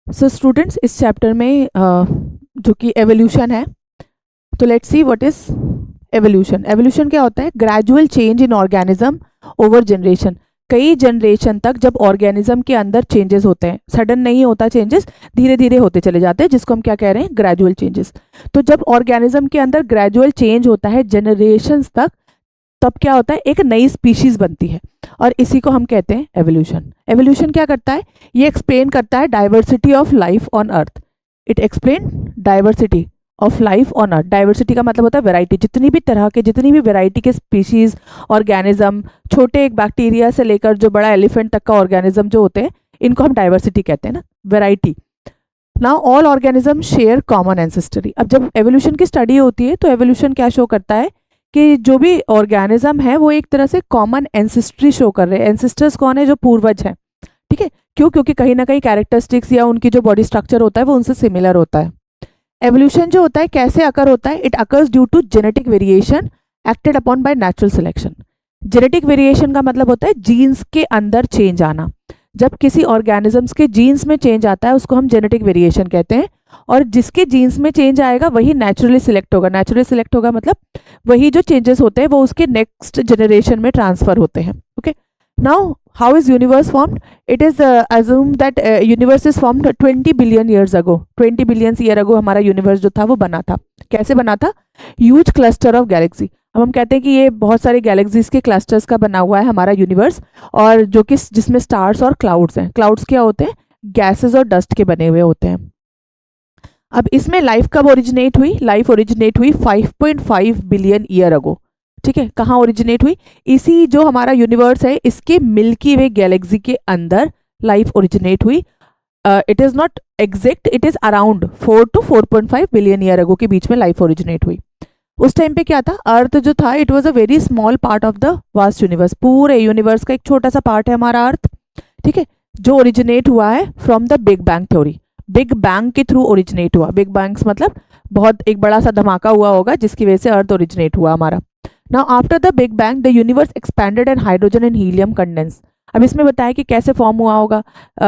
So students इस chapter में जो कि एवोल्यूशन है, तो let's see what is evolution. Evolution क्या होता है? Gradual change in organism over generation. कई जनरेशन तक जब ऑर्गेनिज्म के अंदर चेंजेस होते हैं, सडन नहीं होता चेंजेस, धीरे धीरे होते चले जाते हैं, जिसको हम क्या कह रहे हैं? Gradual changes. तो जब ऑर्गेनिज्म के अंदर ग्रेजुअल चेंज होता है जनरेशंस तक, तब क्या होता है? एक नई स्पीशीज बनती है और इसी को हम कहते हैं एवोल्यूशन। एवोल्यूशन क्या करता है? ये एक्सप्लेन करता है diversity of life on earth. It explain diversity of life on earth. Diversity का मतलब होता है वैरायटी, जितनी भी तरह के, जितनी भी वैरायटी के स्पीशीज, ऑर्गेनिज्म, छोटे एक बैक्टीरिया से लेकर जो बड़ा एलिफेंट तक का ऑर्गेनिज्म जो होते हैं, इनको हम डाइवर्सिटी कहते हैं ना, variety. Now all organism share common ancestry. अब जब एवोल्यूशन की स्टडी होती है तो एवोल्यूशन क्या शो करता है कि जो भी ऑर्गेनिज्म है वो एक तरह से कॉमन एंसेस्ट्री शो कर रहे हैं। एंसेस्टर्स कौन है? जो पूर्वज हैं, ठीक है। क्यों? क्योंकि कहीं ना कहीं कैरेक्टरिस्टिक्स या उनकी जो बॉडी स्ट्रक्चर होता है वो उनसे सिमिलर होता है। एवोल्यूशन जो होता है कैसे अकर होता है? It occurs due to genetic variation acted upon by natural selection. Genetic variation का मतलब होता है जीन्स के अंदर चेंज आना। जब किसी ऑर्गेनिजम्स के जीन्स में चेंज आता है उसको हम जेनेटिक वेरिएशन कहते हैं, और जिसके जीन्स में चेंज आएगा वही नेचुरली सिलेक्ट होगा। नेचुरली सिलेक्ट होगा मतलब वही जो चेंजेस होते हैं वो उसके नेक्स्ट जनरेशन में ट्रांसफर होते हैं। Okay, now how is universe formed? It is assume that universe is formed 20 billion years ago. 20 billion year अगो हमारा यूनिवर्स जो था वो बना था। कैसे बना था? Huge cluster of Galaxy. अब हम कहते हैं कि ये बहुत सारे गैलेक्सीज के क्लस्टर्स का बना हुआ है हमारा यूनिवर्स, और जो कि जिसमें स्टार्स और क्लाउड्स हैं। क्लाउड्स क्या होते हैं? गैसेस और डस्ट के बने हुए होते हैं। अब इसमें लाइफ कब ओरिजिनेट हुई? लाइफ ओरिजिनेट हुई 5.5 बिलियन ईयर अगो। ठीक है, कहाँ ओरिजिनेट हुई? इसी जो हमारा यूनिवर्स है इसके मिल्की वे गैलेक्सी के अंदर लाइफ ओरिजिनेट हुई। It is not exact, it is around 4 to 4.5 billion year अगो के बीच में लाइफ ओरिजिनेट हुई। उस टाइम पे क्या था? अर्थ जो था it was a very small part of the vast universe. पूरे यूनिवर्स का एक छोटा सा पार्ट है हमारा अर्थ, ठीक है, जो ओरिजिनेट हुआ है from the big bang theory. Big bang के थ्रू ओरिजिनेट हुआ। बिग बैंग्स मतलब बहुत एक बड़ा सा धमाका हुआ होगा जिसकी वजह से अर्थ ओरिजिनेट हुआ हमारा। Now after the big bang the universe expanded and hydrogen and helium condense. अब इसमें बताया कि कैसे फॉर्म हुआ होगा।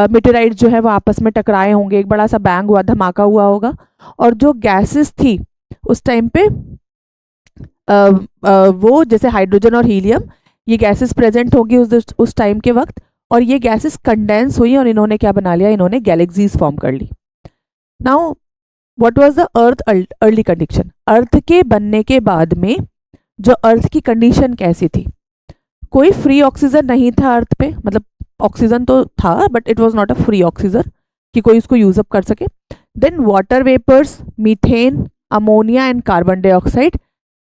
मेटेराइट जो है वो आपस में टकराए होंगे, एक बड़ा सा बैंग हुआ, धमाका हुआ होगा, और जो गैसेस थी उस टाइम पे वो जैसे हाइड्रोजन और हीलियम, ये गैसेस प्रेजेंट होगी उस टाइम के वक्त, और ये गैसेस कंडेंस हुई और इन्होंने क्या बना लिया? इन्होंने गैलेक्सीज फॉर्म कर ली। Now what was the earth early condition? Earth के बनने के बाद में जो अर्थ की कंडीशन कैसी थी? कोई फ्री ऑक्सीजन नहीं था अर्थ पे, मतलब ऑक्सीजन तो था but it was not a free oxygen कि कोई उसको यूज अप कर सके। Then water vapours, methane, ammonia and carbon dioxide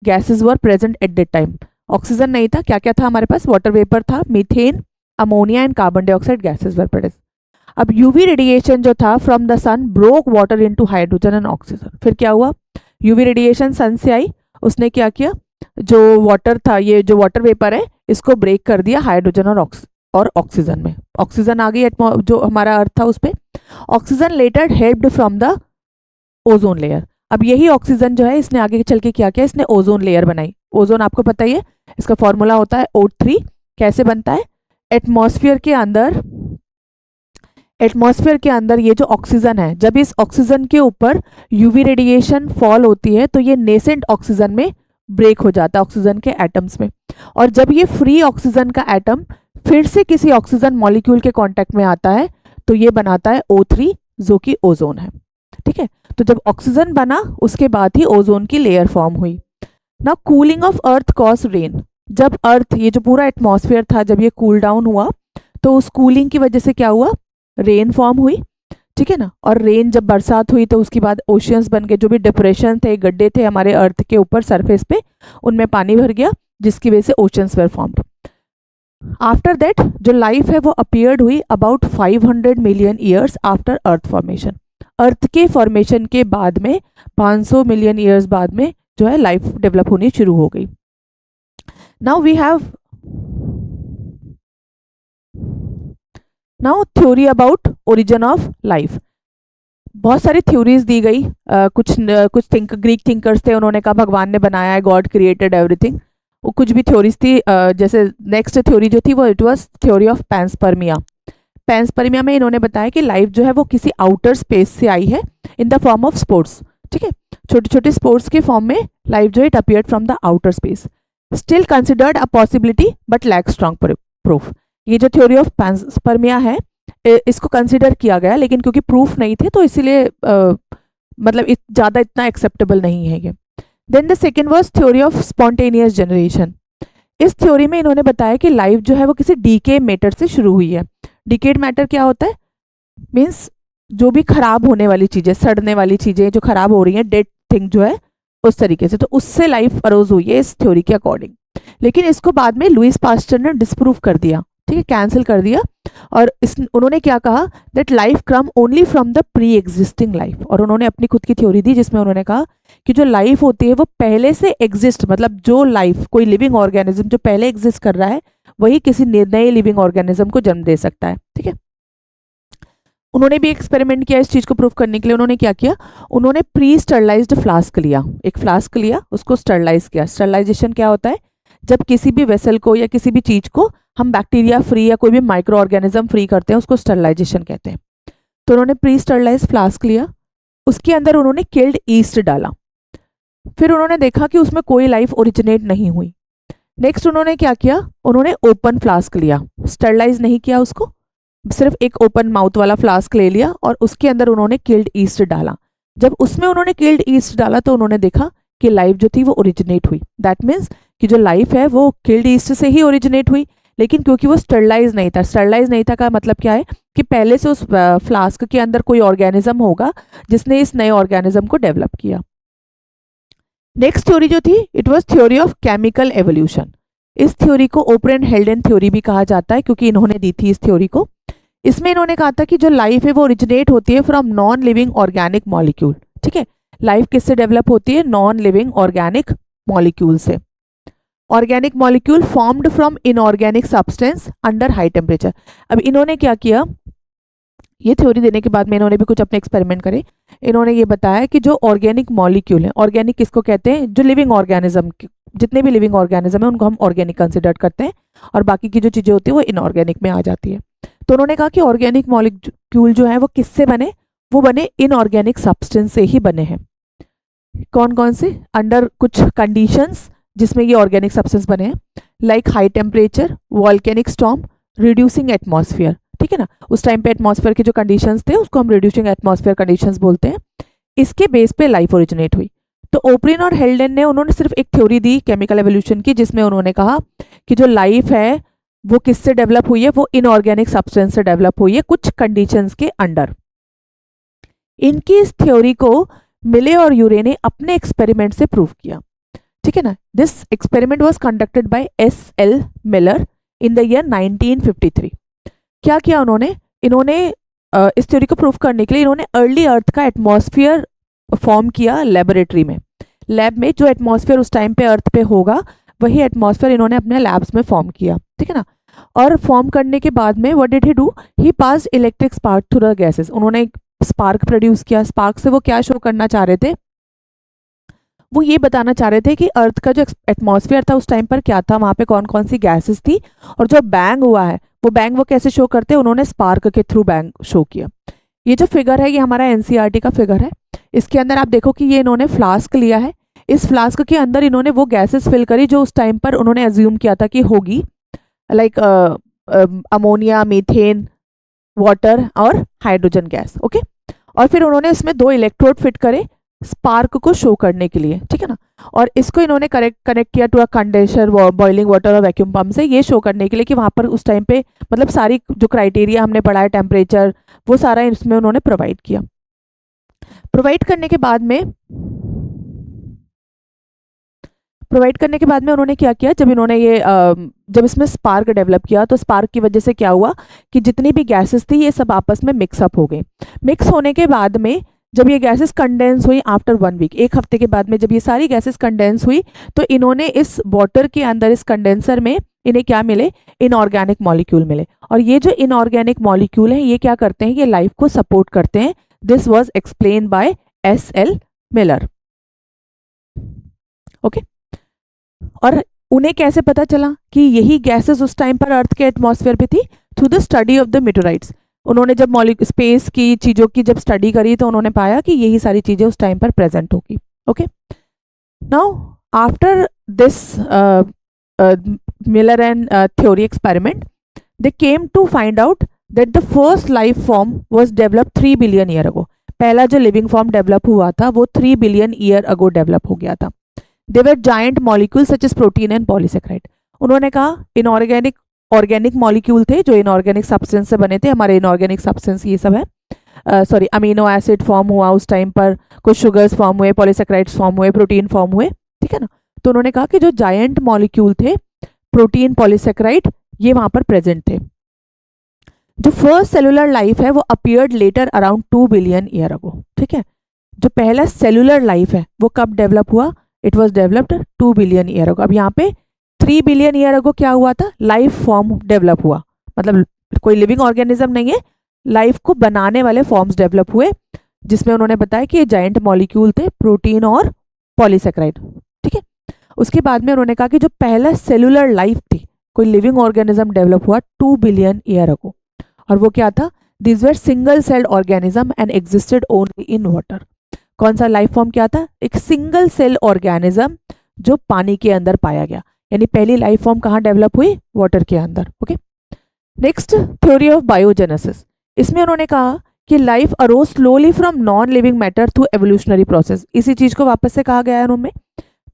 gases were present at that time. Oxygen नहीं था, क्या क्या था हमारे पास? वाटर वेपर था, methane, ammonia and carbon dioxide gases were present. अब यूवी रेडिएशन जो था from the sun broke water into hydrogen and oxygen. फिर क्या हुआ? यूवी रेडिएशन सन से आई, उसने क्या किया? जो वाटर था, ये जो वाटर वेपर है, इसको ब्रेक कर दिया हाइड्रोजन और ऑक्सीजन में। ऑक्सीजन आ गई जो हमारा अर्थ था उस पर। Oxygen later helped from the ozone layer. अब यही ऑक्सीजन जो है इसने आगे चल के क्या किया? इसने ओजोन लेयर बनाई। ओजोन आपको पता ही है, इसका फॉर्मूला होता है O3। कैसे बनता है? एटमॉस्फेयर के अंदर ये जो ऑक्सीजन है, जब इस ऑक्सीजन के ऊपर यूवी रेडिएशन फॉल होती है तो ये नेसेंट ऑक्सीजन में ब्रेक हो जाता है, ऑक्सीजन के एटम्स में। और जब ये फ्री ऑक्सीजन का एटम फिर से किसी ऑक्सीजन मॉलिक्यूल के कांटेक्ट में आता है तो ये बनाता है O3 जो कि ओजोन है, ठीक है। तो जब ऑक्सीजन बना उसके बाद ही ओजोन की लेयर फॉर्म हुई। ना cooling of earth cause rain. जब अर्थ, ये जो पूरा एटमॉस्फेयर था, जब ये कूल डाउन हुआ तो उस कूलिंग की वजह से क्या हुआ? रेन फॉर्म हुई, ठीक है ना। और रेन जब बरसात हुई तो उसके बाद ओशियंस बन गए। जो भी डिप्रेशन थे, गड्ढे थे हमारे अर्थ के ऊपर सरफेस पे, उनमें पानी भर गया जिसकी वजह से oceans were formed. After that जो लाइफ है वो अपीयर्ड हुई about 500 million years after earth formation. Earth के फॉर्मेशन के बाद में 500 मिलियन ईयर्स बाद में जो है लाइफ डेवलप होनी शुरू हो गई। Now we have now theory about origin of life. बहुत सारी थ्योरीज दी गई। कुछ ग्रीक थिंकर्स थे, उन्होंने कहा भगवान ने बनाया है, गॉड क्रिएटेड एवरीथिंग। वो कुछ भी थ्योरीज थी। जैसे नेक्स्ट थ्योरी जो थी वो it was theory of panspermia. Panspermia में इन्होंने बताया कि लाइफ जो है वो किसी आउटर स्पेस से आई है in the form of sports, ठीक है, छोटे छोटे स्पोर्ट्स के फॉर्म में लाइफ जो है it appeared from the outer space, still considered a possibility but lack strong proof. ये जो थ्योरी ऑफ पैंसपर्मिया है इसको कंसिडर किया गया, लेकिन क्योंकि प्रूफ नहीं थे तो इसीलिए मतलब ज़्यादा इतना एक्सेप्टेबल नहीं है ये। Then the second was theory of spontaneous generation. इस थ्योरी में इन्होंने बताया कि लाइफ जो है वो किसी डीके मैटर से शुरू हुई है। डीकेड मैटर क्या होता है? मीन्स जो भी खराब होने वाली चीज़ें, सड़ने वाली चीज़ें जो खराब हो रही हैं, डेड थिंग जो है उस तरीके से, तो उससे लाइफ अरोज हुई है इस थ्योरी के अकॉर्डिंग। लेकिन इसको बाद में लुइस पास्चर ने डिस्प्रूव कर दिया, ठीक है, कैंसिल कर दिया। और उन्होंने क्या कहा that life come only from the pre existing life. और उन्होंने अपनी खुद की थ्योरी दी जिसमें उन्होंने कहा कि जो लाइफ होती है वो पहले से एग्जिस्ट, मतलब जो लाइफ कोई लिविंग ऑर्गेनिज्म जो पहले एग्जिस्ट कर रहा है वही किसी नए लिविंग ऑर्गेनिज्म को जन्म दे सकता है, ठीक है। उन्होंने भी एक्सपेरिमेंट किया इस चीज को प्रूव करने के लिए। उन्होंने क्या किया, उन्होंने प्री स्टरलाइज्ड फ्लास्क लिया, एक फ्लास्क लिया, उसको स्टरलाइज किया। स्टरलाइजेशन क्या होता है? जब किसी भी वेसल को या किसी भी चीज को हम बैक्टीरिया फ्री या कोई भी माइक्रो ऑर्गेनिज्म फ्री करते हैं उसको स्टरलाइजेशन कहते हैं। तो उन्होंने प्री स्टरलाइज फ्लास्क लिया, उसके अंदर उन्होंने किल्ड ईस्ट डाला, फिर उन्होंने देखा कि उसमें कोई लाइफ ओरिजिनेट नहीं हुई। नेक्स्ट उन्होंने क्या किया, उन्होंने ओपन फ्लास्क लिया, स्टरलाइज नहीं किया उसको, सिर्फ एक ओपन माउथ वाला फ्लास्क ले लिया और उसके अंदर उन्होंने किल्ड ईस्ट डाला। जब उसमें उन्होंने किल्ड ईस्ट डाला तो उन्होंने देखा कि लाइफ जो थी वो ओरिजिनेट हुई। दैट मीन्स कि जो लाइफ है वो किल्ड ईस्ट से ही ओरिजिनेट हुई, लेकिन क्योंकि वो स्टरलाइज नहीं था। स्टरलाइज नहीं था का मतलब क्या है कि पहले से उस फ्लास्क के अंदर कोई ऑर्गेनिज्म होगा जिसने इस नए ऑर्गेनिज्म को डेवलप किया। नेक्स्ट थ्योरी जो थी it was theory of chemical evolution. इस थ्योरी को ओपरेन हेल्डन थ्योरी भी कहा जाता है क्योंकि इन्होंने दी थी इस थ्योरी को। इसमें इन्होंने कहा था कि जो लाइफ है वो ओरिजिनेट होती है from non living organic molecule, ठीक है। लाइफ किससे डेवलप होती है? नॉन लिविंग ऑर्गेनिक मॉलिक्यूल से। Organic molecule formed from inorganic substance under high temperature. अब इन्होंने क्या किया, ये थ्योरी देने के बाद में इन्होंने भी कुछ अपने एक्सपेरिमेंट करे। इन्होंने ये बताया कि जो ऑर्गेनिक मॉलिक्यूल है, ऑर्गेनिक किसको कहते हैं? जो लिविंग ऑर्गेनिज्म, जितने भी लिविंग ऑर्गेनिज्म है उनको हम ऑर्गेनिक कंसिडर करते हैं और बाकी की जो चीजें होती है वो इनऑर्गेनिक में आ जाती है। तो उन्होंने कहा कि ऑर्गेनिक मॉलिक्यूल जो है वो किससे बने? वो बने इनऑर्गेनिक सब्सटेंस से ही बने हैं। कौन कौन से? अंडर कुछ कंडीशंस जिसमें ये ऑर्गेनिक सब्सटेंस बने हैं, like high temperature, volcanic storm, reducing atmosphere, ठीक है ना। उस टाइम पे एटमॉस्फेयर के जो कंडीशंस थे उसको हम रिड्यूसिंग एटमॉस्फेयर कंडीशंस बोलते हैं। इसके बेस पे लाइफ ओरिजिनेट हुई। तो ओपरिन और हेल्डन ने उन्होंने सिर्फ एक थ्योरी दी केमिकल एवोल्यूशन की जिसमें उन्होंने कहा कि जो लाइफ है वो किससे डेवलप हुई है? वो इनऑर्गेनिक सब्सटेंस से डेवलप हुई है कुछ कंडीशंस के अंडर। इनकी इस थ्योरी को मिले और यूरे ने अपने एक्सपेरिमेंट से प्रूव किया, ठीक है ना। This experiment was conducted by SL. Miller in the year 1953। क्या किया उन्होंने? इन्होंने इस थ्योरी को प्रूव करने के लिए इन्होंने अर्ली अर्थ का एटमॉस्फेयर फॉर्म किया लेबोरेटरी में। लैब में जो एटमॉस्फेयर उस टाइम पे अर्थ पे होगा वही एटमॉस्फेयर इन्होंने अपने लैब्स में फॉर्म किया, ठीक है ना। और फॉर्म करने के बाद में what did he do, he passed electric spark through the gases. उन्होंने स्पार्क प्रोड्यूस किया। स्पार्क से वो क्या शो करना चाह रहे थे? वो ये बताना चाह रहे थे कि अर्थ का जो एटमॉस्फेयर था उस टाइम पर क्या था, वहां पे कौन कौन सी गैसेस थी और जो बैंग हुआ है वो बैंग वो कैसे शो करते हैं? उन्होंने स्पार्क के थ्रू बैंग शो किया। ये जो फिगर है ये हमारा एनसीईआरटी का फिगर है। इसके अंदर आप देखो कि ये इन्होंने फ्लास्क लिया है। इस फ्लास्क के अंदर इन्होंने वो गैसेस फिल करी जो उस टाइम पर उन्होंने अज्यूम किया था कि होगी, लाइक अमोनिया, मीथेन, वाटर और हाइड्रोजन गैस, ओके। और फिर उन्होंने इसमें 2 इलेक्ट्रोड फिट करे स्पार्क को शो करने के लिए, ठीक है ना। और इसको इन्होंने कनेक्ट किया to a condenser, boiling water और वैक्यूम पंप से, ये शो करने के लिए कि वहां पर उस टाइम पे मतलब सारी जो क्राइटेरिया हमने पढ़ा है, टेम्परेचर, वो सारा इसमें उन्होंने प्रोवाइड किया। प्रोवाइड करने के बाद में उन्होंने क्या किया, जब इन्होंने ये जब इसमें स्पार्क डेवलप किया तो स्पार्क की वजह से क्या हुआ कि जितनी भी गैसेस थी ये सब आपस में मिक्सअप हो गई। मिक्स होने के बाद में जब ये गैसेस कंडेंस हुई आफ्टर 1 वीक, 1 हफ्ते के बाद में जब ये सारी गैसेस कंडेंस हुई तो इन्होंने इस वाटर के अंदर, इस कंडेंसर में इन्हें क्या मिले? इनऑर्गेनिक मॉलिक्यूल मिले। और ये जो इनऑर्गेनिक मॉलिक्यूल है ये क्या करते हैं? ये लाइफ को सपोर्ट करते हैं। This was explain by SL. Miller, okay. और उन्हें कैसे पता चला कि यही गैसेस उस टाइम पर अर्थ के एटमॉस्फेयर पे थी? Through the study of the meteorites. उन्होंने जब स्पेस की चीज़ों की जब स्टडी करी तो उन्होंने पाया कि यही सारी चीज़ें उस टाइम पर प्रेजेंट होगी। Okay, now after this Miller and theory experiment they came to find out that the first life form was develop 3 billion year ago. पहला जो लिविंग फॉर्म डेवलप हुआ था वो 3 बिलियन ईयर अगो डेवलप हो गया था। They were giant molecule such as protein and polysaccharide. उन्होंने कहा इनऑर्गेनिक ऑर्गेनिक मॉलिक्यूल थे जो इनऑर्गेनिक सब्सटेंस से बने थे। हमारे इनऑर्गेनिक सब्सटेंस ये सब है, सॉरी अमीनो एसिड फॉर्म हुआ उस टाइम पर, कुछ शुगर्स फॉर्म हुए, पॉलीसेकेराइड्स फॉर्म हुए, प्रोटीन फॉर्म हुए, ठीक है ना। तो उन्होंने कहा कि जो जायंट मॉलिक्यूल थे प्रोटीन पॉलीसेकेराइड ये वहां पर प्रेजेंट थे। जो फर्स्ट सेलुलर लाइफ है वो appeared later around 2 billion year ago, ठीक है। जो पहला सेलुलर लाइफ है वो कब डेवलप हुआ? It was developed 2 billion year अगो। अब यहाँ पे 3 बिलियन ईयर अगो क्या हुआ था? लाइफ फॉर्म डेवलप हुआ, मतलब कोई लिविंग ऑर्गेनिज्म नहीं है, लाइफ को बनाने वाले फॉर्म्स डेवलप हुए, जिसमें उन्होंने बताया कि ये जायंट मॉलिक्यूल थे प्रोटीन और पॉलीसेकेराइड, ठीक है। उसके बाद में उन्होंने कहा कि जो पहला सेलुलर लाइफ थी, कोई लिविंग ऑर्गेनिज्म डेवलप हुआ 2 बिलियन ईयर अगो, और वो क्या था? This were single celled organism and existed only in water. कौन सा लाइफ फॉर्म क्या था? एक सिंगल सेल ऑर्गेनिज्म जो पानी के अंदर पाया गया, यानी पहली लाइफ फॉर्म कहाँ डेवलप हुई? वाटर के अंदर। Okay, next theory of biogenesis. इसमें उन्होंने कहा कि life arose slowly from non living matter through evolutionary process. इसी चीज को वापस से कहा गया है उन्होंने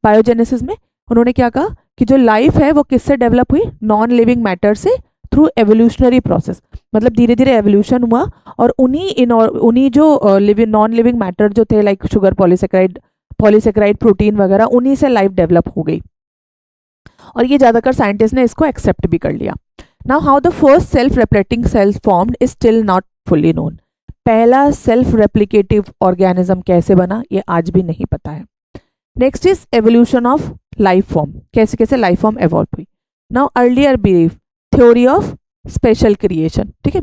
बायोजेनेसिस में। उन्होंने क्या कहा कि जो लाइफ है वो किससे डेवलप हुई? नॉन लिविंग मैटर से थ्रू एवोल्यूशनरी प्रोसेस, मतलब धीरे धीरे एवोल्यूशन हुआ और उन्हीं जो नॉन लिविंग मैटर जो थे लाइक शुगर, पॉलीसेकेराइड, प्रोटीन वगैरह, उन्हीं से लाइफ डेवलप हो गई। और ये ज़्यादातर साइंटिस्ट ने इसको एक्सेप्ट भी कर लिया। Now how the first self replicating cell formed is still not fully known. पहला सेल्फ रेप्लिकेटिव ऑर्गेनिज्म कैसे बना ये आज भी नहीं पता है। Next is evolution of life form, कैसे कैसे लाइफ फॉर्म एवॉल्व हुई। Now earlier belief theory of special creation, ठीक है।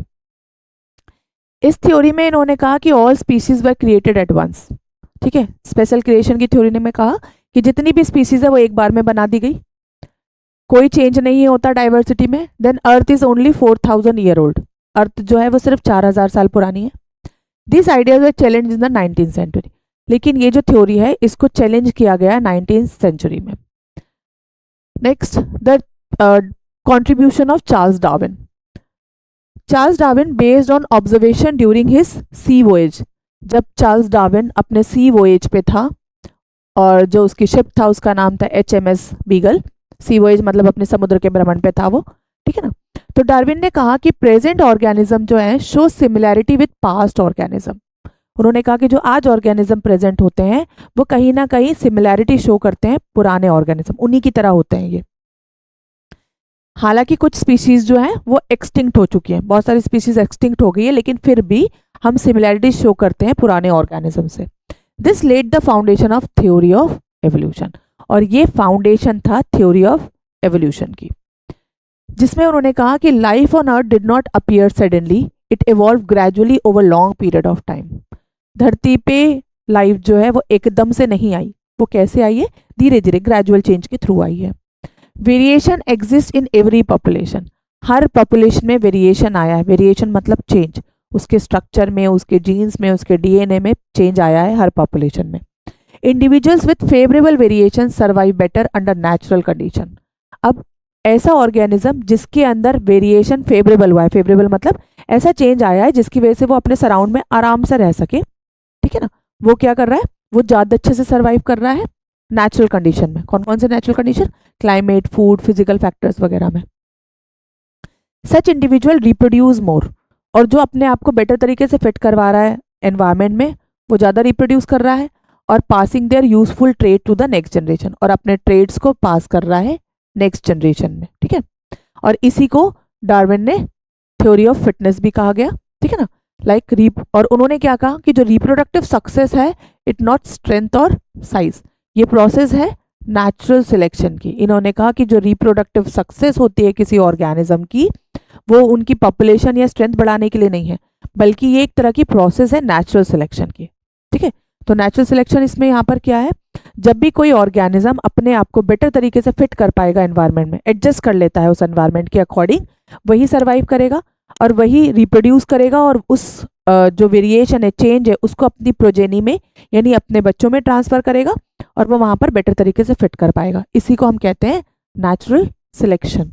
इस थ्योरी में इन्होंने कहा कि all species were created at once, ठीक है। स्पेशल क्रिएशन की थ्योरी ने में कहा कि जितनी भी स्पीसीज है वो एक बार में बना दी गई, कोई चेंज नहीं होता डाइवर्सिटी में। Then earth is only 4000 year old, earth जो है वो सिर्फ 4000 साल पुरानी है। This ideas were challenge in the 19th century, लेकिन ये जो थ्योरी है इसको चैलेंज किया गया 19th सेंचुरी में। Next the contribution of Charles Darwin. Charles Darwin based on observation during his sea voyage. जब चार्ल्स डार्विन अपने सी वोएज पे था और जो उसकी शिप था उसका नाम था HMS बीगल। सी वोएज मतलब अपने समुद्र के भ्रमण पे था वो, ठीक है ना। तो डार्विन ने कहा कि प्रेजेंट ऑर्गेनिज्म जो है show similarity with past organism. उन्होंने कहा कि जो आज ऑर्गेनिज्म प्रेजेंट होते हैं वो कहीं ना कहीं सिमिलैरिटी शो करते हैं पुराने ऑर्गेनिज्म, उन्हीं की तरह होते हैं ये। हालांकि कुछ स्पीशीज जो हैं वो एक्सटिंक्ट हो चुकी हैं, बहुत सारी स्पीशीज एक्सटिंक्ट हो गई है, लेकिन फिर भी हम सिमिलैरिटी शो करते हैं पुराने ऑर्गेनिज्म से। This led the foundation of theory of evolution, और ये फाउंडेशन था थ्योरी ऑफ एवोल्यूशन की, जिसमें उन्होंने कहा कि life on earth did not appear suddenly, it evolve gradually over long period of time. धरती पे लाइफ जो है वो एकदम से नहीं आई, वो कैसे आई है? धीरे धीरे ग्रेजुअल चेंज के थ्रू आई है। Variation exist in every population, her population में वेरिएशन आया है। वेरिएशन मतलब चेंज, उसके स्ट्रक्चर में, उसके जीन्स में, उसके DNA में चेंज आया है हर पॉपुलेशन में। Individuals with favourable variation survive better under natural condition. अब ऐसा ऑर्गेनिज्म जिसके अंदर वेरिएशन फेवरेबल हुआ है, फेवरेबल मतलब ऐसा चेंज आया है जिसकी वजह से वो अपने सराउंड में आराम से रह सके, ठीक है ना, वो क्या कर रहा है? वो ज़्यादा अच्छे से सर्वाइव कर रहा है नेचुरल कंडीशन में। कौन कौन से natural condition? Climate, food, physical factors वगैरह में। सच इंडिविजुअल रिप्रोड्यूस मोर, और जो अपने आप को बेटर तरीके से फिट करवा रहा है एनवायरनमेंट में वो ज़्यादा रिप्रोड्यूस कर रहा है, और passing their useful trade to the next generation, और अपने ट्रेड्स को पास कर रहा है नेक्स्ट जनरेशन में, ठीक है। और इसी को डार्विन ने थ्योरी ऑफ फिटनेस भी कहा गया, ठीक है ना, लाइक और उन्होंने क्या कहा कि जो रिप्रोडक्टिव सक्सेस है इट नॉट स्ट्रेंथ और साइज, ये प्रोसेस है नेचुरल सिलेक्शन की। इन्होंने कहा कि जो रिप्रोडक्टिव सक्सेस होती है किसी ऑर्गेनिज्म की वो उनकी पॉपुलेशन या स्ट्रेंथ बढ़ाने के लिए नहीं है, बल्कि ये एक तरह की प्रोसेस है नेचुरल सिलेक्शन की, ठीक है। तो नेचुरल सिलेक्शन इसमें यहाँ पर क्या है? जब भी कोई ऑर्गेनिज्म अपने आप को बेटर तरीके से फिट कर पाएगा एनवायरनमेंट में, एडजस्ट कर लेता है उस एनवायरनमेंट के अकॉर्डिंग, वही सर्वाइव करेगा। और वही रिप्रोड्यूस करेगा और उस जो वेरिएशन है, चेंज है, उसको अपनी प्रोजेनी में यानी अपने बच्चों में ट्रांसफर करेगा और वो वहां पर बेटर तरीके से फिट कर पाएगा। इसी को हम कहते हैं natural selection.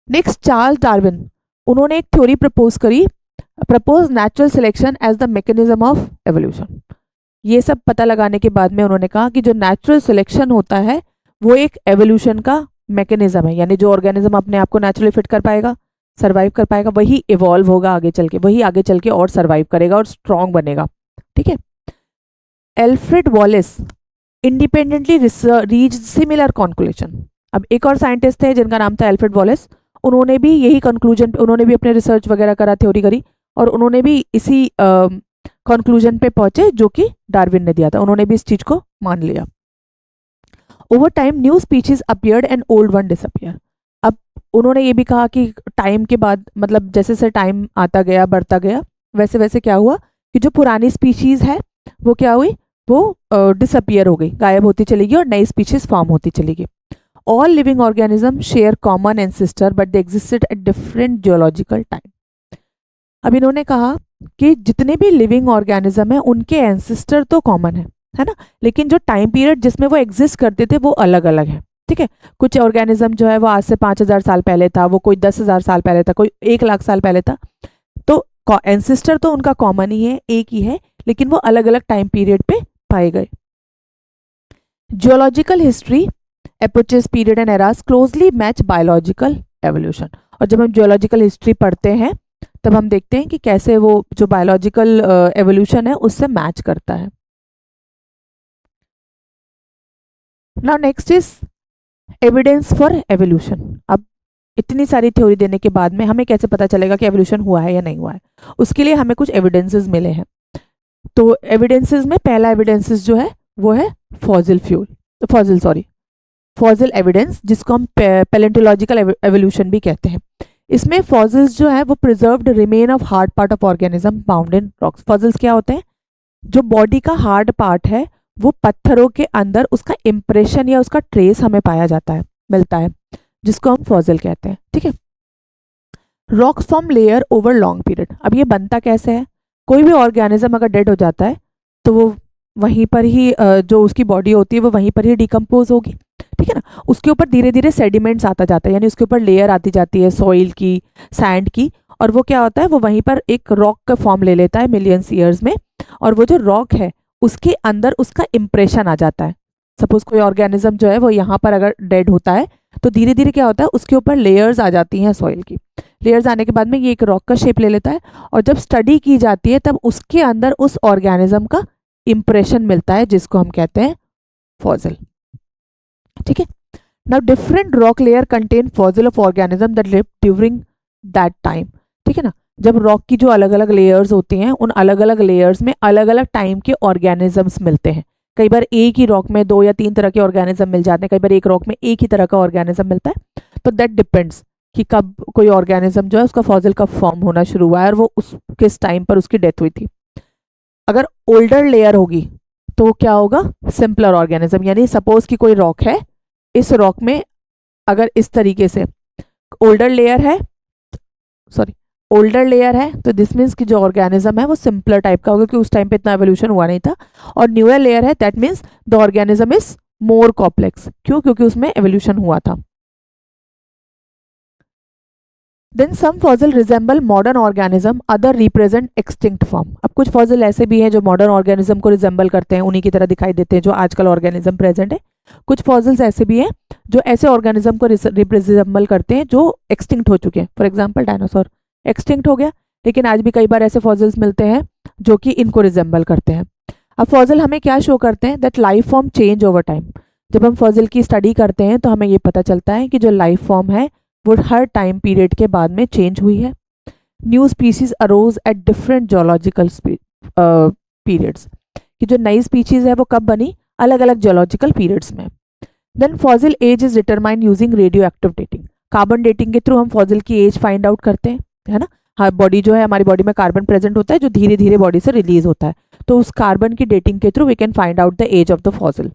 Next, Charles Darwin, उन्होंने एक theory propose natural selection as the mechanism of evolution. ये सब पता लगाने के बाद में उन्होंने कहा कि जो नेचुरल सिलेक्शन होता है वो एक एवोल्यूशन का मैकेनिज्म है, यानी जो ऑर्गेनिज्म अपने आप को नेचुरली फिट कर पाएगा, सर्वाइव कर पाएगा, वही इवॉल्व होगा आगे चल के, वही आगे चल के और सर्वाइव करेगा और स्ट्रॉन्ग बनेगा। ठीक है। Alfred Wallace independently reach similar conclusion. अब एक और साइंटिस्ट थे जिनका नाम था एल्फ्रेड वॉलेस, उन्होंने भी यही कंक्लूजन, उन्होंने भी अपने रिसर्च वगैरह करा, थ्योरी करी और उन्होंने भी इसी कंक्लूजन पे पहुंचे जो कि डार्विन ने दिया था, उन्होंने भी इस चीज को मान लिया। Over time new species appeared and old one disappear. अब उन्होंने ये भी कहा कि टाइम के बाद, मतलब जैसे जैसे टाइम आता गया, बढ़ता गया, वैसे वैसे क्या हुआ कि जो पुरानी स्पीशीज है वो क्या हुई, वो डिसअपियर हो गई, गायब होती चली गई और नई स्पीशीज फॉर्म होती चली गई। All living organism share common ancestor but they existed eight different geological time. अब इन्होंने कहा कि जितने भी लिविंग ऑर्गेनिज्म है उनके एंसेस्टर तो कॉमन है ना, लेकिन जो टाइम पीरियड जिसमें वो एग्जिस्ट करते थे वो अलग अलग है। ठीक है। कुछ ऑर्गेनिज्म जो है वो आज से 5000 साल पहले था, वो कोई 10,000 साल पहले था, कोई 1,00,000 साल पहले था, तो एंसेस्टर तो उनका कॉमन ही है, एक ही है, लेकिन वो अलग अलग टाइम पीरियड पे पाए गए। Geological history epochs period and eras closely match biological evolution. और जब हम जियोलॉजिकल हिस्ट्री पढ़ते हैं तब हम देखते हैं कि कैसे वो जो बायोलॉजिकल एवोल्यूशन है उससे मैच करता है। Now next is evidence for evolution. अब इतनी सारी थ्योरी देने के बाद में हमें कैसे पता चलेगा कि एवोल्यूशन हुआ है या नहीं हुआ है, उसके लिए हमें कुछ एविडेंसेस मिले हैं। तो एविडेंसेस में पहला एविडेंसेस जो है वो है फॉसिल एविडेंस, जिसको हम पैलेंटोलॉजिकल एवोल्यूशन भी कहते हैं। इसमें फॉसिल्स जो है वो preserved remain of hard part of organism found in rocks. Fossils क्या होते हैं, जो बॉडी का हार्ड पार्ट है वो पत्थरों के अंदर उसका इंप्रेशन या उसका ट्रेस हमें पाया जाता है, मिलता है, जिसको हम फॉसिल कहते हैं। ठीक है। Rocks form layer over long period. अब ये बनता कैसे है, कोई भी ऑर्गेनिज्म अगर डेड हो जाता है तो वो वहीं पर ही जो उसकी बॉडी होती है वो वहीं पर ही डिकम्पोज होगी। ठीक है ना। उसके ऊपर धीरे धीरे सेडिमेंट्स आता जाता है, यानी उसके ऊपर लेयर आती जाती है सॉइल की, सैंड की, और वो क्या होता है, वो वहीं पर एक रॉक का फॉर्म ले लेता है मिलियंस ईयर्स में, और वो जो रॉक है उसके अंदर उसका इंप्रेशन आ जाता है। सपोज कोई ऑर्गेनिज्म जो है वो यहाँ पर अगर डेड होता है तो धीरे धीरे क्या होता है, उसके ऊपर लेयर्स आ जाती हैं सॉइल की। लेयर्स आने के बाद में ये एक रॉक का शेप ले लेता है, और जब स्टडी की जाती है तब उसके अंदर उस ऑर्गेनिज्म का इंप्रेशन मिलता है, जिसको हम कहते हैं फॉसिल। ठीक है। Now different rock layer contain fossil of organism that live during that time. ठीक है ना। जब रॉक की जो अलग अलग लेयर्स होती हैं उन अलग अलग लेयर्स में अलग अलग टाइम के ऑर्गेनिजम्स मिलते हैं। कई बार एक ही रॉक में 2 या 3 तरह के ऑर्गेनिज्म मिल जाते हैं, कई बार एक रॉक में एक ही तरह का ऑर्गेनिज्म मिलता है। तो दैट डिपेंड्स कि कब कोई ऑर्गेनिज्म जो है उसका फॉसिल कब फॉर्म होना शुरू हुआ है और वो उस किस टाइम पर उसकी डेथ हुई थी। अगर ओल्डर लेयर होगी तो क्या होगा, सिंपलर ऑर्गेनिज्म। यानी सपोज कि कोई रॉक है, इस रॉक में अगर इस तरीके से ओल्डर लेयर है तो दिस मीन्स कि जो ऑर्गेनिज्म है वो सिंपलर टाइप का होगा, क्योंकि उस टाइम पे इतना एवोल्यूशन हुआ नहीं था। और न्यूअर लेयर है, that means the organism is more complex. क्यों, क्योंकि उसमें एवोल्यूशन हुआ था। Then some fossil resemble modern organism, other represent extinct form. अब कुछ फॉसिल ऐसे भी हैं जो मॉडर्न ऑर्गेनिज्म को रिजेंबल करते हैं, उन्हीं की तरह दिखाई देते हैं जो आजकल ऑर्गेनिज्म प्रेजेंट है। कुछ फॉसिल्स ऐसे भी हैं जो ऐसे ऑर्गेनिज्म को रिप्रेजेंबल करते हैं जो एक्सटिंक्ट हो चुके हैं। फॉर एग्जाम्पल डायनासोर एक्सटिंक्ट हो गया, लेकिन आज भी कई बार ऐसे फॉसिल्स मिलते हैं जो कि इनको रिजेंबल करते हैं। अब फॉसिल हमें क्या शो करते हैं, that life form change over time. जब हम फॉसिल की स्टडी करते हैं तो हमें ये पता चलता है कि जो लाइफ फॉर्म है वो हर टाइम पीरियड के बाद में चेंज हुई है। New species arose at different geological periods, कि जो नई स्पीशीज है वो कब बनी, अलग अलग जियोलॉजिकल पीरियड्स में। Then fossil age is determined using radioactive dating. Carbon dating के थ्रू हम फॉसिल की एज फाइंड आउट करते हैं, है ना। हर बॉडी जो है, हमारी बॉडी में कार्बन प्रेजेंट होता है जो धीरे धीरे बॉडी से रिलीज होता है, तो उस कार्बन की डेटिंग के through we can find out the age of the fossil.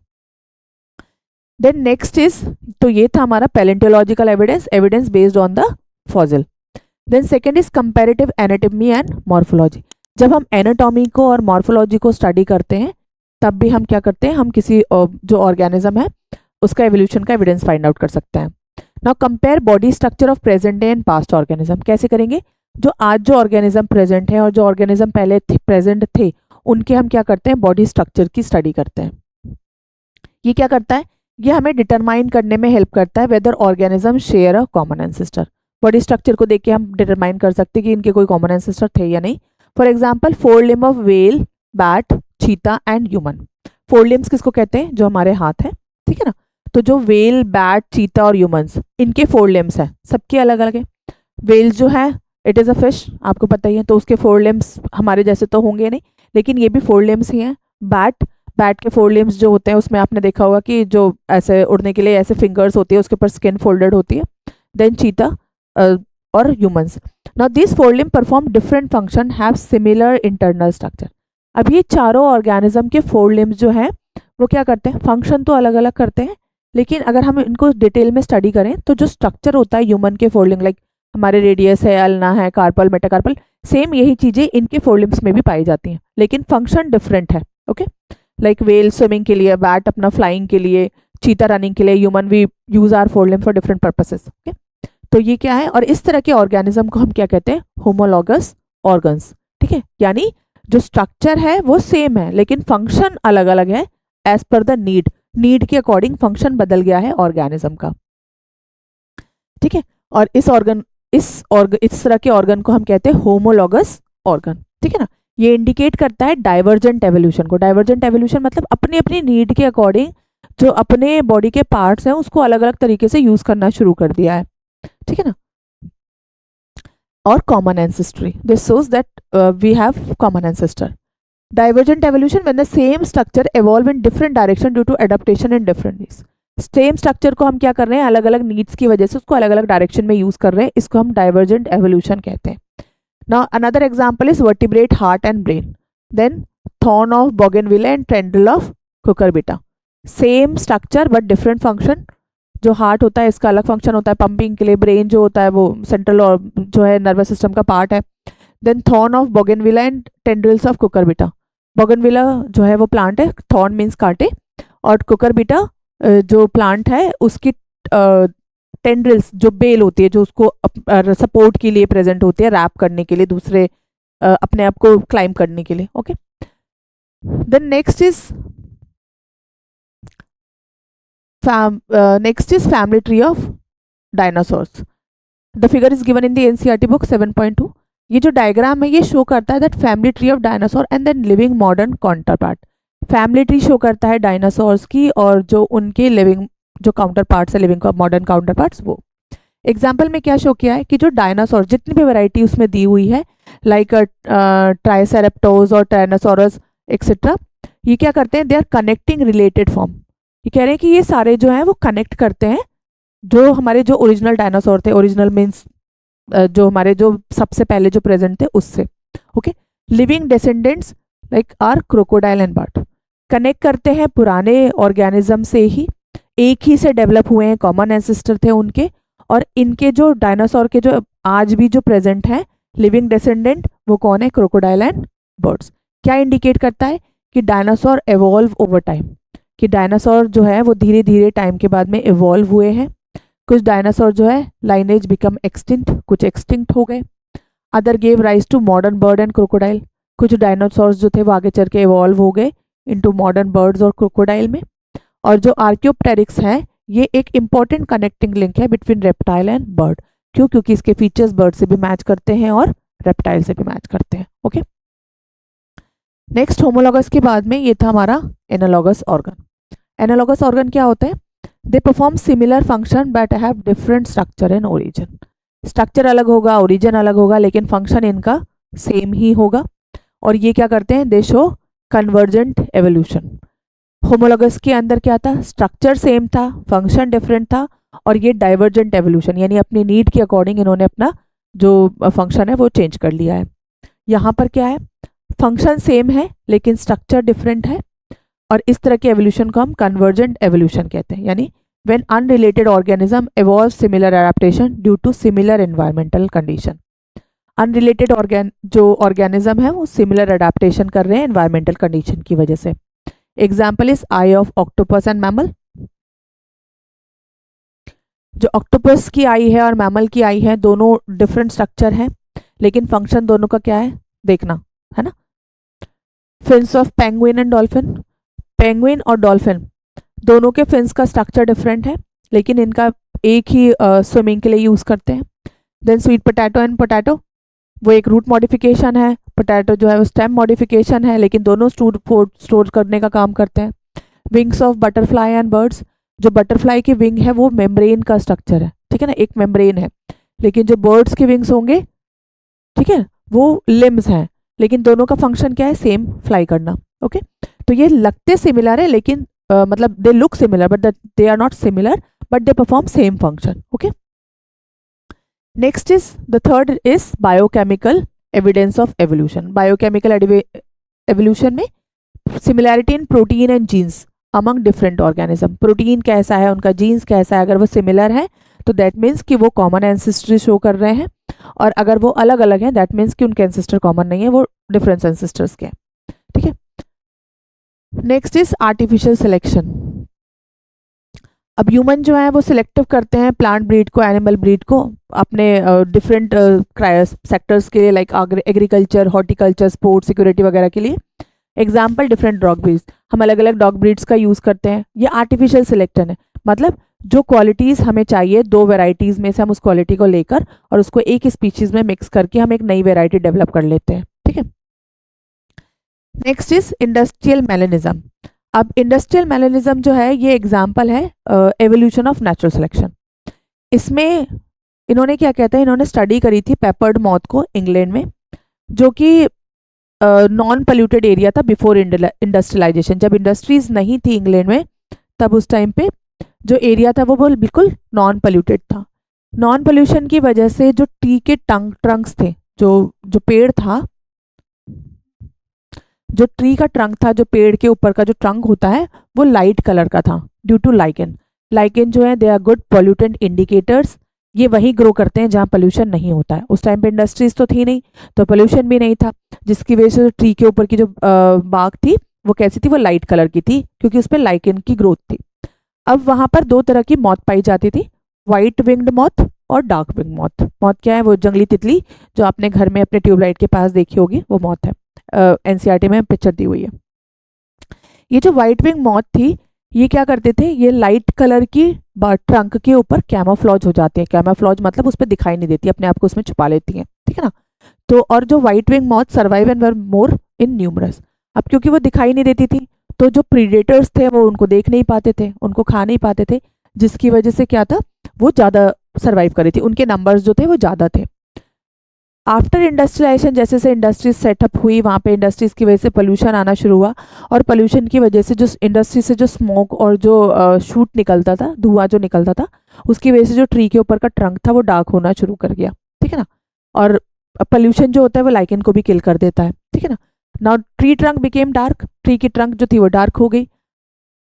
Then next is, तो ये था हमारा paleontological evidence based on the fossil. Then second is comparative anatomy and morphology. जब हम एनाटॉमी को और मॉर्फोलॉजी को स्टडी करते हैं तब भी हम क्या करते हैं, हम किसी जो ऑर्गेनिज्म है उसका एवोल्यूशन का एविडेंस फाइंड आउट कर सकते हैं। Now compare body structure of present day and past organism. कैसे करेंगे, जो आज जो ऑर्गेनिज्म प्रेजेंट है और जो ऑर्गेनिज्म पहले प्रेजेंट थे उनके हम क्या करते हैं, बॉडी स्ट्रक्चर की स्टडी करते हैं। ये क्या करता है, ये हमें डिटरमाइन करने में हेल्प करता है whether organism share a common ancestor. Body structure को देख के हम डिटरमाइन कर सकते हैं कि इनके कोई कॉमन एंसेस्टर थे या नहीं। For example four limb of whale, bat, चीता एंड ह्यूमन। फोर लिम्स किसको कहते हैं, जो हमारे हाथ है, ठीक है ना। तो जो व्हेल, बैट, चीता और ह्यूमंस, इनके फोर लिम्स हैं, सबके अलग अलग है। व्हेल जो है इट इज़ अ फिश, आपको पता ही है, तो उसके फोर लिम्स हमारे जैसे तो होंगे नहीं, लेकिन ये भी फोर लिम्स ही हैं। बैट के फोर लिम्स जो होते हैं उसमें आपने देखा होगा कि जो ऐसे उड़ने के लिए ऐसे फिंगर्स होती है, उसके ऊपर स्किन फोल्डेड होती है। देन चीता और humans. Now this four limb perform different function, have similar internal structure. अब ये चारों ऑर्गेनिज्म के फोर लिम्स जो हैं वो क्या करते हैं, फंक्शन तो अलग अलग करते हैं, लेकिन अगर हम इनको डिटेल में स्टडी करें तो जो स्ट्रक्चर होता है ह्यूमन के फोर लिम्ब, लाइक हमारे रेडियस है, अल्ना है, कार्पल, मेटाकार्पल, सेम यही चीज़ें इनके फोर लिम्स में भी पाई जाती हैं, लेकिन फंक्शन डिफरेंट है। ओके, लाइक वेल स्विमिंग के लिए, बैट अपना फ्लाइंग के लिए, चीता रनिंग के लिए, human we use our four limb for different purposes. Okay, तो ये क्या है, और इस तरह के ऑर्गेनिज्म को हम क्या कहते हैं, होमोलॉगस ऑर्गन्स। ठीक है, यानी जो स्ट्रक्चर है वो सेम है लेकिन फंक्शन अलग अलग है, एज पर द नीड के अकॉर्डिंग फंक्शन बदल गया है ऑर्गेनिज्म का। ठीक है, और इस तरह के ऑर्गन को हम कहते हैं होमोलॉगस ऑर्गन। ठीक है ना, ये इंडिकेट करता है डाइवर्जेंट एवोल्यूशन को। डाइवर्जेंट एवोल्यूशन मतलब अपनी अपनी नीड के अकॉर्डिंग जो अपने बॉडी के पार्ट्स हैं उसको अलग अलग तरीके से यूज करना शुरू कर दिया है। ठीक है ना, और common ancestry, this shows that we have common ancestor. Divergent evolution when the same structure evolve in different direction due to adaptation in different needs। Same structure को हम क्या कर रहे हैं, अलग अलग नीड्स की वजह से उसको अलग अलग डायरेक्शन में यूज कर रहे हैं, इसको हम डाइवर्जेंट एवोल्यूशन कहते हैं। Now another example is vertebrate heart and brain, then thorn of bougainvillea and tendril of cucurbita. Same structure but different function. जो हार्ट होता है इसका अलग फंक्शन होता है पंपिंग के लिए, ब्रेन जो होता है वो सेंट्रल और जो है नर्वस सिस्टम का पार्ट है। Then thorn of bougainvillea and tendrils of cucurbita. Bougainvillea जो है वो प्लांट है, थॉर्न मीन्स कांटे, और कुकुरबिटा जो प्लांट है उसकी टेंड्रिल्स जो बेल होती है जो उसको सपोर्ट के लिए प्रेजेंट होती है, रैप करने के लिए, दूसरे अपने आप को क्लाइम करने के लिए। Okay, then next is family tree of dinosaurs. The figure is given in the NCERT book 7.2। ये जो डायग्राम है ये शो करता है that family tree of dinosaur and then living modern counterpart. Family tree show करता है dinosaurs की और जो उनके लिविंग जो काउंटर पार्ट्स है, लिविंग मॉडर्न काउंटर पार्ट्स, वो एग्जाम्पल में क्या शो किया है कि जो डायनासोर जितनी भी वैरायटी उसमें दी हुई है, लाइक ट्राइसेरेप्टोस और टायनासोरस एक्सेट्रा, ये क्या करते हैं, they are connecting related form. ये कह रहे हैं कि ये सारे जो हैं वो कनेक्ट करते हैं जो हमारे जो ओरिजिनल डायनासोर थे, ओरिजिनल मीन्स जो हमारे जो सबसे पहले जो प्रेजेंट थे उससे। Okay, living descendants like are crocodile and bird, connect करते हैं पुराने ऑर्गेनिज्म से ही, एक ही से डेवलप हुए हैं, कॉमन एंसेस्टर थे उनके, और इनके जो डायनासोर के जो आज भी जो प्रेजेंट है लिविंग डिसेंडेंट वो कौन है, क्रोकोडाइल एंड बर्ड्स। क्या इंडिकेट करता है कि डायनासोर एवॉल्व ओवर टाइम, कि डायनासोर जो है वो धीरे धीरे टाइम के बाद में इवॉल्व हुए हैं। कुछ डायनासोर जो है लाइनेज बिकम एक्सटिंक्ट, कुछ एक्सटिंक्ट हो गए। Other gave rise to modern bird and crocodile, कुछ डायनासोर्स जो थे वो आगे चल के इवॉल्व हो गए इनटू मॉडर्न बर्ड्स और क्रोकोडाइल में। और जो आर्कियोप्टेरिक्स है ये एक इंपॉर्टेंट कनेक्टिंग लिंक है बिटवीन रेप्टाइल एंड बर्ड। क्यों? क्योंकि इसके फीचर्स बर्ड से भी मैच करते हैं और रेप्टाइल से भी मैच करते हैं। ओके, नेक्स्ट होमोलॉगस के बाद में ये था हमारा एनालॉगस ऑर्गन। एनालॉगस ऑर्गन क्या होता है, they perform similar function but have different structure and origin. Structure अलग होगा, ओरिजिन अलग होगा, लेकिन फंक्शन इनका सेम ही होगा। और ये क्या करते हैं, दे शो कन्वर्जेंट एवोल्यूशन। होमोलॉगस के अंदर क्या था, स्ट्रक्चर सेम था, फंक्शन डिफरेंट था, और ये डाइवर्जेंट एवोल्यूशन यानी अपनी नीड के अकॉर्डिंग इन्होंने अपना जो फंक्शन है वो चेंज कर लिया है। यहाँ पर क्या है, फंक्शन सेम है लेकिन स्ट्रक्चर डिफरेंट है, और इस तरह के एवोल्यूशन को हम कन्वर्जेंट एवोल्यूशन कहते हैं। यानी when unrelated organism evolve similar adaptation due to similar environmental condition. Unrelated जो ऑर्गेनिज्म है वो सिमिलर अडेप्टेशन कर रहे हैं एनवायरमेंटल कंडीशन की वजह से। Example is I of octopus and mammal. जो ऑक्टोपस की आई है और मैमल की आई है दोनों डिफरेंट स्ट्रक्चर है, लेकिन फंक्शन दोनों का क्या है देखना है ना। Fins of penguin and dolphin. Penguin और डॉल्फिन दोनों के फिन्स का स्ट्रक्चर डिफरेंट है, लेकिन इनका एक ही स्विमिंग के लिए यूज करते हैं। Then sweet potato and potato, वो एक रूट मॉडिफिकेशन है, पोटैटो जो है वो स्टेम मॉडिफिकेशन है, लेकिन दोनों स्टोर करने का काम करते हैं। Wings of butterfly and birds, जो बटरफ्लाई की विंग है वो मेम्ब्रेन का स्ट्रक्चर है, ठीक है ना, एक मेम्ब्रेन है, लेकिन जो बर्ड्स के विंग्स होंगे, ठीक है, वो लिम्स हैं, लेकिन दोनों का फंक्शन क्या है, सेम, फ्लाई करना। ओके, तो ये लगते सिमिलर है, लेकिन मतलब they look similar but they are not similar, but they perform same function. Okay, next is the third is biochemical evidence of evolution. Biochemical evolution में similarity in protein and genes among different organism. Protein कैसा है, उनका jeans कैसा है, अगर वो similar है तो दैट मीन्स कि वो कॉमन एंसेस्ट्री शो कर रहे हैं, और अगर वो अलग अलग हैं दैट मीन्स कि उनके एंसेस्टर कॉमन नहीं है, वो डिफरेंट एंसेस्टर्स के हैं। ठीक है, नेक्स्ट इज आर्टिफिशियल सिलेक्शन। अब ह्यूमन जो है वो सिलेक्टिव करते हैं प्लांट ब्रीड को, एनिमल ब्रीड को अपने डिफरेंट सेक्टर्स के लिए, like agriculture, horticulture, sports, security वगैरह के लिए। एग्जाम्पल डिफरेंट डॉग ब्रीड्स, हम अलग अलग डॉग ब्रीड्स का यूज़ करते हैं। ये आर्टिफिशियल सिलेक्शन है, मतलब जो क्वालिटीज़ हमें चाहिए दो वेराइटीज़ में से हम उस क्वालिटी को लेकर और उसको एक स्पीशीज़ में मिक्स करके हम एक नई वेराइटी डेवलप कर लेते हैं। ठीक है, नेक्स्ट इज इंडस्ट्रियल मेलेनिज्म। अब इंडस्ट्रियल मेलेनिज्म जो है ये एग्जाम्पल है एवोल्यूशन ऑफ नेचुरल सिलेक्शन। इसमें इन्होंने क्या कहते हैं, इन्होंने स्टडी करी थी पेपर्ड मॉथ को इंग्लैंड में, जो कि नॉन पोल्यूटेड एरिया था बिफोर इंडस्ट्रियलाइजेशन। जब इंडस्ट्रीज नहीं थी इंग्लैंड में तब उस टाइम पे जो एरिया था वो बिल्कुल नॉन पोल्यूटेड था। नॉन पोल्यूशन की वजह से जो ट्री के ट्रंक्स थे, जो पेड़ था, जो ट्री का ट्रंक था, जो पेड़ के ऊपर का जो ट्रंक होता है वो लाइट कलर का था ड्यू टू लाइकेन। लाइकेन जो है they are good pollutant indicators. ये वहीं ग्रो करते हैं जहाँ पोल्यूशन नहीं होता है। उस टाइम पे इंडस्ट्रीज तो थी नहीं, तो पोल्यूशन भी नहीं था, जिसकी वजह से ट्री के ऊपर की जो बाग थी वो कैसी थी, वो लाइट कलर की थी, क्योंकि उस पर लाइकेन की ग्रोथ थी। अब वहाँ पर दो तरह की मौत पाई जाती थी, व्हाइट विंग्ड मॉथ और डार्क विंग मॉथ। मॉथ क्या है, वो जंगली तितली जो आपने घर में अपने ट्यूबलाइट के पास देखी होगी, वो मॉथ है। एनसीईआरटी में पिक्चर दी हुई है। ये जो व्हाइट विंग मॉथ थी, ये क्या करते थे, ये लाइट कलर की ट्रंक के ऊपर कैमोफ्लॉज हो जाती है। कैमोफ्लॉज मतलब उस पर दिखाई नहीं देती, अपने आप को उसमें छुपा लेती हैं, ठीक है ना। तो और जो white wing moth survive and were more in numerous. अब क्योंकि वो दिखाई नहीं देती थी तो जो प्रीडेटर्स थे वो उनको देख नहीं पाते थे, उनको खा नहीं पाते थे, जिसकी वजह से क्या था, वो ज़्यादा सर्वाइव कर रही थी, उनके नंबर्स जो थे वो ज़्यादा थे। आफ्टर इंडस्ट्रियलाइजेशन, जैसे से इंडस्ट्रीज सेटअप हुई, वहाँ पे इंडस्ट्रीज की वजह से पोल्यूशन आना शुरू हुआ, और पोल्यूशन की वजह से जो इंडस्ट्री से जो स्मोक और जो शूट निकलता था, धुआं जो निकलता था, उसकी वजह से जो ट्री के ऊपर का ट्रंक था वो डार्क होना शुरू कर गया, ठीक है ना। और पोल्यूशन जो होता है वो लाइकेन को भी किल कर देता है, ठीक है ना। Now tree trunk became dark, tree की ट्रंक जो थी वो डार्क हो गई।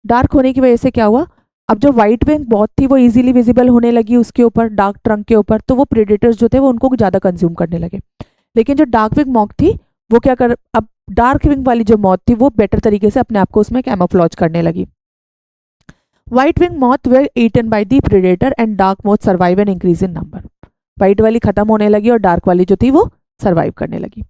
डार्क होने की वजह से क्या हुआ, अब जो व्हाइट विंग मॉथ थी वो इजीली विजिबल होने लगी उसके ऊपर, डार्क ट्रंक के ऊपर, तो वो प्रेडेटर्स जो थे वो उनको ज़्यादा कंज्यूम करने लगे। लेकिन जो डार्क विंग मॉथ थी वो क्या कर, अब डार्क विंग वाली जो मॉथ थी वो बेटर तरीके से अपने आप को उसमें कैमोफ्लॉज करने लगी। White wing moth were eaten by the predator and dark moth survive and increase in number. White वाली खत्म होने लगी और डार्क वाली जो थी वो सर्वाइव करने लगी,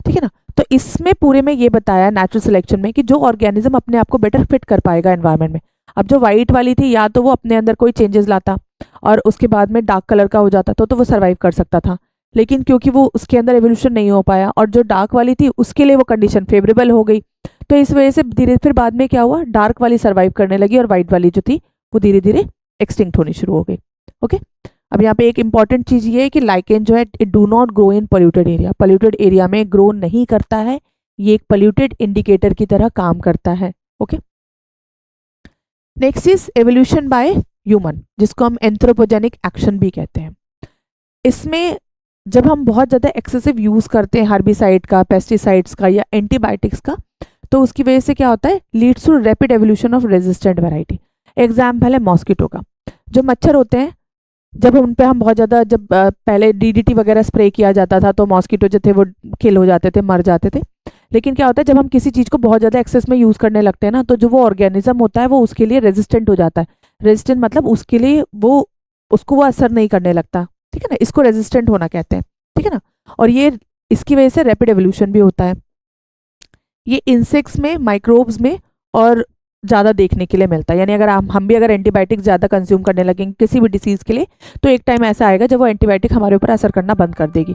ठीक है ना। तो इसमें पूरे में ये बताया नेचुरल सिलेक्शन में कि जो ऑर्गेनिज्म अपने आप को बेटर फिट कर पाएगा एनवायरनमेंट में। अब जो व्हाइट वाली थी या तो वो अपने अंदर कोई चेंजेस लाता और उसके बाद में डार्क कलर का हो जाता तो वो सर्वाइव कर सकता था, लेकिन क्योंकि वो उसके अंदर एवोल्यूशन नहीं हो पाया और जो डार्क वाली थी उसके लिए वो कंडीशन फेवरेबल हो गई, तो इस वजह से धीरे फिर बाद में क्या हुआ, डार्क वाली सर्वाइव करने लगी और व्हाइट वाली जो थी वो धीरे धीरे एक्सटिंक्ट होनी शुरू हो गई। ओके, अब यहाँ पे एक इंपॉर्टेंट चीज ये है कि लाइकेन जो है it do not grow in polluted area. Polluted area में ग्रो नहीं करता है, ये एक पोल्यूटेड इंडिकेटर की तरह काम करता है। Okay, next is evolution by human, जिसको हम एंथ्रोपोजेनिक एक्शन भी कहते हैं। इसमें जब हम बहुत ज़्यादा एक्सेसिव यूज़ करते हैं हर्बिसाइड का, पेस्टिसाइड्स का या एंटीबायोटिक्स का, तो उसकी वजह से क्या होता है, leads to rapid evolution of resistant variety. Example है मॉस्किटो का। जो मच्छर होते हैं जब उन पे हम बहुत ज़्यादा जब पहले डीडीटी वगैरह स्प्रे किया जाता था तो मॉस्किटो जो थे वो किल हो जाते थे, मर जाते थे। लेकिन क्या होता है जब हम किसी चीज़ को बहुत ज़्यादा एक्सेस में यूज़ करने लगते हैं ना, तो जो वो ऑर्गेनिज्म होता है वो उसके लिए रेजिस्टेंट हो जाता है। रेजिस्टेंट मतलब उसके लिए उसको वो असर नहीं करने लगता, ठीक है ना, इसको रेजिस्टेंट होना कहते हैं, ठीक है ना। और ये इसकी वजह से रैपिड एवोल्यूशन भी होता है। ये इंसेक्ट्स में, माइक्रोब्स में और ज़्यादा देखने के लिए मिलता है। यानी अगर हम भी अगर एंटीबायोटिक ज़्यादा कंज्यूम करने लगेंगे किसी भी डिसीज़ के लिए, तो एक टाइम ऐसा आएगा जब वो एंटीबायोटिक हमारे ऊपर असर करना बंद कर देगी।